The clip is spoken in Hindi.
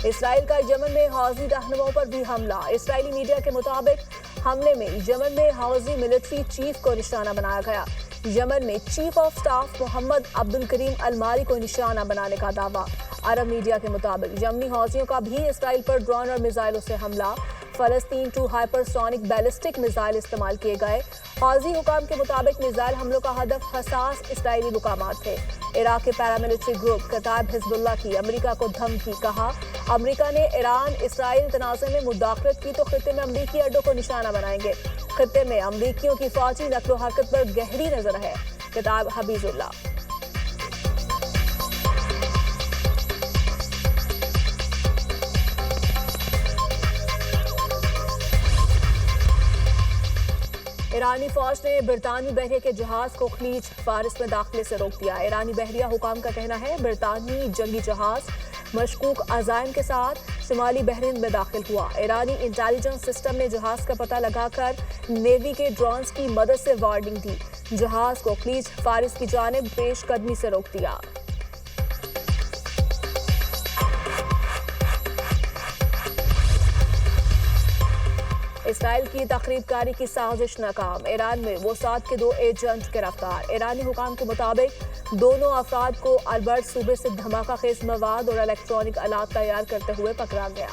इसराइल का यमन में हौजी रहनुमाओं पर भी हमला। इसराइली मीडिया के मुताबिक हमले में यमन में हौजी मिलिट्री चीफ को निशाना बनाया गया। यमन में chief of staff Mohammed Abdul Karim अलमारी को निशाना बनाने का दावा। अरब मीडिया के मुताबिक यमनी हौजियों का भी इसराइल पर ड्रोन और मिसाइलों से हमला। फलस्तीन 2 हाइपरसोनिक बैलिस्टिक मिसाइल इस्तेमाल किए गए। हौजी हुकाम के मुताबिक मिसाइल हमलों का हदफ हसास इसराइली मुकामात थे। इराक के पैरामिलिट्री ग्रुप कताइब हिजबुल्लाह की अमेरिका को धमकी। कहा, अमेरिका ने ईरान इसराइल तनाज़े में मुदाखलत की तो खित्ते में अमरीकी अड्डों को निशाना बनाएंगे। खित्ते में अमरीकियों की फौजी नकलो हरकत पर गहरी नजर है। कताइब हबीजुल्लाह। ईरानी फौज ने बरतानवी बहरिया के जहाज को खलीज फारिस में दाखिले से रोक दिया। ईरानी बहरिया हुकाम का कहना है बरतानवी जंगी जहाज मशकूक अज़ाइम के साथ शुमाली बहरीन में दाखिल हुआ। ईरानी इंटेलिजेंस सिस्टम ने जहाज का पता लगाकर नेवी के ड्रोन्स की मदद से वार्निंग दी। जहाज को खलीज फारिस की जानिब पेशकदमी से रोक दिया। इसराइल की तखरीबकारी की साजिश नाकाम। ईरान में मोसाद के 2 एजेंट गिरफ्तार। ईरानी हुकाम के मुताबिक दोनों अफराद को अल्बर्ट सूबे से धमाका खेज मवाद और इलेक्ट्रॉनिक आलात तैयार करते हुए पकड़ा गया।